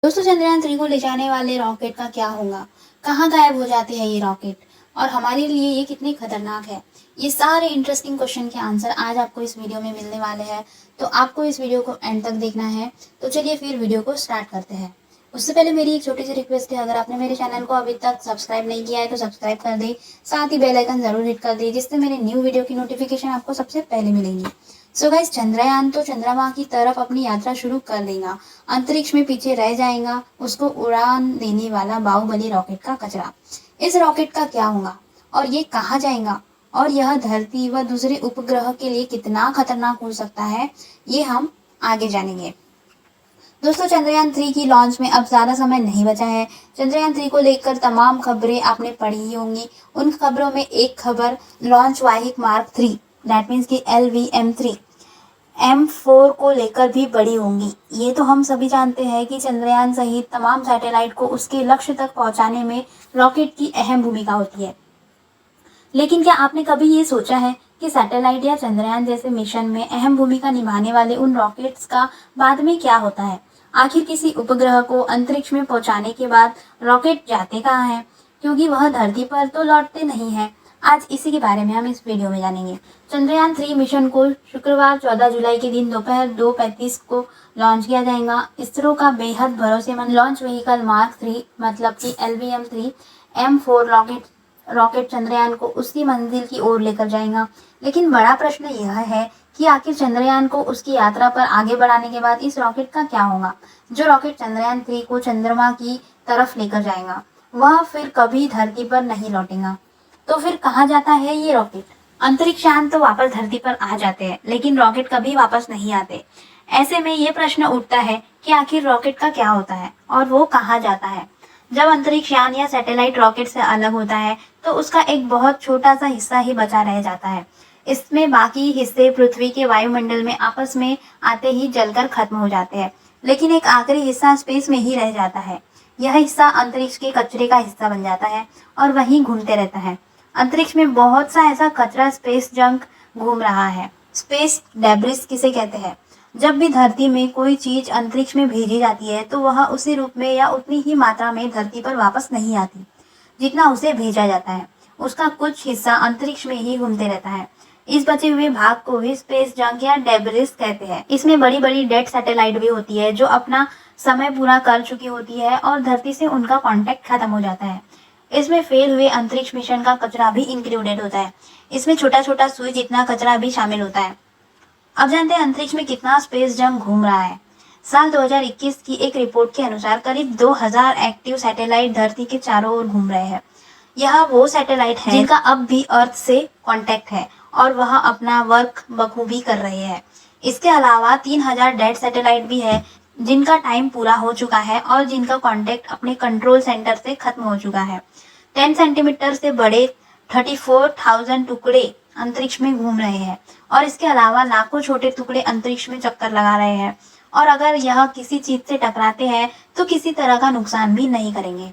दोस्तों, चंद्रयान 3 को ले जाने वाले रॉकेट का क्या होगा? कहाँ गायब हो जाते हैं ये रॉकेट? और हमारे लिए ये कितने खतरनाक है? ये सारे इंटरेस्टिंग क्वेश्चन के आंसर आज आपको इस वीडियो में मिलने वाले हैं। तो आपको इस वीडियो को एंड तक देखना है। तो चलिए फिर वीडियो को स्टार्ट करते हैं। उससे पहले मेरी एक छोटी सी रिक्वेस्ट है, अगर आपने मेरे चैनल को अभी तक सब्सक्राइब नहीं किया है तो सब्सक्राइब कर दें। साथ ही बेल आइकन जरूर हिट कर दें, जिससे मेरे न्यू वीडियो की नोटिफिकेशन आपको सबसे पहले मिलेंगी। सो गाइस, चंद्रयान तो चंद्रमा की तरफ अपनी यात्रा शुरू कर देगा। अंतरिक्ष में पीछे रह जाएगा उसको उड़ान देने वाला बाहुबली रॉकेट का कचरा। इस रॉकेट का क्या होगा और ये कहाँ जाएगा, और यह धरती व दूसरे उपग्रह के लिए कितना खतरनाक हो सकता है, ये हम आगे जानेंगे। दोस्तों, चंद्रयान 3 की लॉन्च में अब ज़्यादा समय नहीं बचा है। चंद्रयान 3 को लेकर तमाम खबरें आपने पढ़ी ही होंगी। उन खबरों में एक खबर लॉन्च वाहिक मार्क 3, दैट मीन्स की LVM-3 M4 को लेकर भी बड़ी होंगी। ये तो हम सभी जानते हैं कि चंद्रयान सहित तमाम सैटेलाइट को उसके लक्ष्य तक पहुंचाने में रॉकेट की अहम भूमिका होती है। लेकिन क्या आपने कभी ये सोचा है कि सैटेलाइट या चंद्रयान जैसे मिशन में अहम भूमिका निभाने वाले उन रॉकेट्स का बाद में क्या होता है? आखिर किसी उपग्रह को अंतरिक्ष में पहुंचाने के बाद रॉकेट जाते कहाँ हैं? क्योंकि वह धरती पर तो लौटते नहीं हैं। आज इसी के बारे में हम इस वीडियो में जानेंगे। चंद्रयान 3 मिशन को शुक्रवार 14 जुलाई के दिन दोपहर 2:35 को लॉन्च किया जाएगा। इसरो का बेहद भरोसेमंद लॉन्च व्हीकल मार्क 3 मतलब कि LVM-3 M4 रॉकेट चंद्रयान को उसकी मंजिल की ओर लेकर जाएगा। लेकिन बड़ा प्रश्न यह है कि आखिर चंद्रयान को उसकी यात्रा पर आगे बढ़ाने के बाद इस रॉकेट का क्या होगा? जो रॉकेट चंद्रयान 3 को चंद्रमा की तरफ लेकर जाएगा, वह फिर कभी धरती पर नहीं लौटेगा। तो फिर कहाँ जाता है ये रॉकेट? अंतरिक्ष यान तो वापस धरती पर आ जाते हैं, लेकिन रॉकेट कभी वापस नहीं आते। ऐसे में ये प्रश्न उठता है कि आखिर रॉकेट का क्या होता है और वो कहाँ जाता है? जब अंतरिक्ष यान या सैटेलाइट रॉकेट से अलग होता है तो उसका एक बहुत छोटा सा हिस्सा ही बचा रह जाता है। इसमें बाकी हिस्से पृथ्वी के वायुमंडल में आपस में आते ही जलकर खत्म हो जाते हैं, लेकिन एक आखिरी हिस्सा स्पेस में ही रह जाता है। यह हिस्सा अंतरिक्ष के कचरे का हिस्सा बन जाता है और वहीं घूमते रहता है। अंतरिक्ष में बहुत सा ऐसा कचरा, स्पेस जंक घूम रहा है। स्पेस डेब्रिस किसे कहते हैं? जब भी धरती में कोई चीज अंतरिक्ष में भेजी जाती है तो वह उसी रूप में या उतनी ही मात्रा में धरती पर वापस नहीं आती जितना उसे भेजा जाता है। उसका कुछ हिस्सा अंतरिक्ष में ही घूमते रहता है। इस बचे हुए भाग को भी स्पेस जंक या डेब्रिस कहते हैं। इसमें बड़ी बड़ी डेड सैटेलाइट भी होती है जो अपना समय पूरा कर चुकी होती है और धरती से उनका कांटेक्ट खत्म हो जाता है। इसमें फेल हुए अंतरिक्ष मिशन का कचरा भी इंक्लूडेड होता है। इसमें छोटा छोटा सुई जितना कचरा भी शामिल होता है। अब जानते हैं अंतरिक्ष में कितना स्पेस जंक घूम रहा है। साल 2021 की एक रिपोर्ट के अनुसार करीब 2000 एक्टिव सैटेलाइट धरती के चारों ओर घूम रहे हैं। यह वो सैटेलाइट है जिनका अब भी अर्थ से कांटेक्ट है और वह अपना वर्क बखूबी कर रहे हैं। इसके अलावा 3000 डेड सैटेलाइट भी है जिनका टाइम पूरा हो चुका है और जिनका कांटेक्ट अपने कंट्रोल सेंटर से खत्म हो चुका है। 10 सेंटीमीटर से बड़े 34,000 टुकड़े अंतरिक्ष में घूम रहे हैं और इसके अलावा लाखों छोटे टुकड़े अंतरिक्ष में चक्कर लगा रहे हैं। और अगर यह किसी चीज से टकराते हैं तो किसी तरह का नुकसान भी नहीं करेंगे।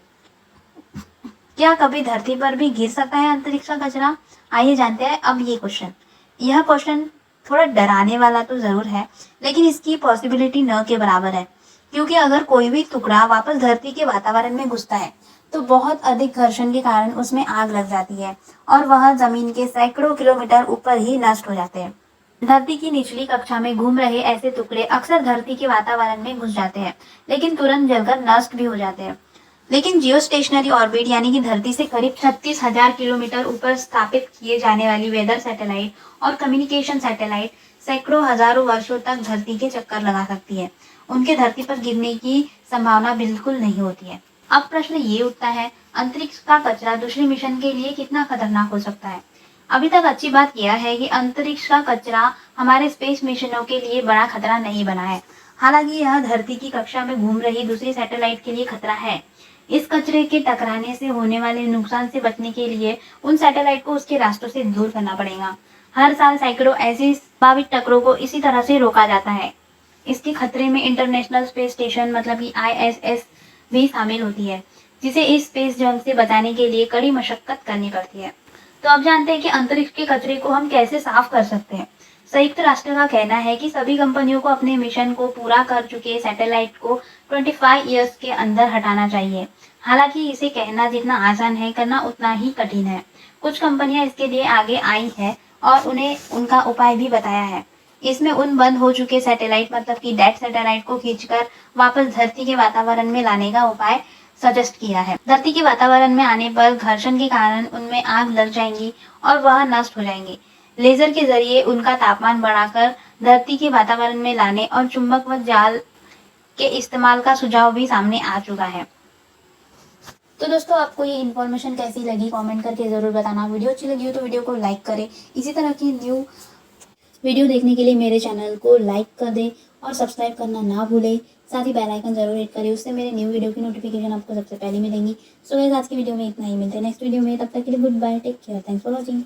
क्या कभी धरती पर भी गिर सकता है अंतरिक्ष का कचरा? आइए जानते हैं अब ये क्वेश्चन। यह क्वेश्चन थोड़ा डराने वाला तो जरूर है, लेकिन इसकी पॉसिबिलिटी न के बराबर है। क्योंकि अगर कोई भी टुकड़ा वापस धरती के वातावरण में घुसता है तो बहुत अधिक घर्षण के कारण उसमें आग लग जाती है और वह जमीन के सैकड़ों किलोमीटर ऊपर ही नष्ट हो जाते हैं। धरती की निचली कक्षा में घूम रहे ऐसे टुकड़े अक्सर धरती के वातावरण में घुस जाते हैं, लेकिन तुरंत जलकर नष्ट भी हो जाते हैं। लेकिन जियो स्टेशनरी ऑर्बिट यानी कि धरती से करीब 36,000 किलोमीटर ऊपर स्थापित किए जाने वाली वेदर सैटेलाइट और कम्युनिकेशन सैटेलाइट सैकड़ों हजारों वर्षों तक धरती के चक्कर लगा सकती है। उनके धरती पर गिरने की संभावना बिल्कुल नहीं होती है। अब प्रश्न ये उठता है, अंतरिक्ष का कचरा दूसरे मिशन के लिए कितना खतरनाक हो सकता है? अभी तक अच्छी बात यह है कि अंतरिक्ष का कचरा हमारे स्पेस मिशनों के लिए बड़ा खतरा नहीं बना है। हालांकि यह धरती की कक्षा में घूम रही दूसरी सैटेलाइट के लिए खतरा है। इस कचरे के टकराने से होने वाले नुकसान से बचने के लिए उन सैटेलाइट को उसके रास्तों से दूर करना पड़ेगा। हर साल सैकड़ों ऐसी संभावित टक्करों को इसी तरह से रोका जाता है। इसके खतरे में इंटरनेशनल स्पेस स्टेशन मतलब कि ISS भी शामिल होती है, जिसे इस स्पेस जंग से बचाने के लिए कड़ी मशक्कत करनी पड़ती है। तो अब जानते हैं कि अंतरिक्ष के कचरे को हम कैसे साफ कर सकते हैं। संयुक्त राष्ट्र का कहना है कि सभी कंपनियों को अपने मिशन को पूरा कर चुके सैटेलाइट को 25 ईयर्स के अंदर हटाना चाहिए। हालांकि इसे कहना जितना आसान है, करना उतना ही कठिन है। कुछ कंपनियां इसके लिए आगे आई है और उन्हें उनका उपाय भी बताया है। इसमें उन बंद हो चुके सैटेलाइट मतलब कि डेड सैटेलाइट को खींचकर वापस धरती के वातावरण में लाने का उपाय सजेस्ट किया है। धरती के वातावरण में आने पर घर्षण के कारण उनमें आग लग जाएंगी और वह नष्ट हो जाएंगी। लेजर के जरिए उनका तापमान बढ़ाकर धरती के वातावरण में लाने और चुंबक व जाल के इस्तेमाल का सुझाव भी सामने आ चुका है। तो दोस्तों, आपको ये इन्फॉर्मेशन कैसी लगी कमेंट करके ज़रूर बताना। वीडियो अच्छी लगी हो तो वीडियो को लाइक करें। इसी तरह की न्यू वीडियो देखने के लिए मेरे चैनल को लाइक कर दें और सब्सक्राइब करना ना भूलें। साथ ही बेल आइकन जरूर हिट करें, उससे मेरे न्यू वीडियो की नोटिफिकेशन आपको सबसे पहले मिलेंगी। सो गाइस, आज की वीडियो में इतना ही। मिलते हैं नेक्स्ट वीडियो में, तब तक के लिए good bye, take care, thanks for watching.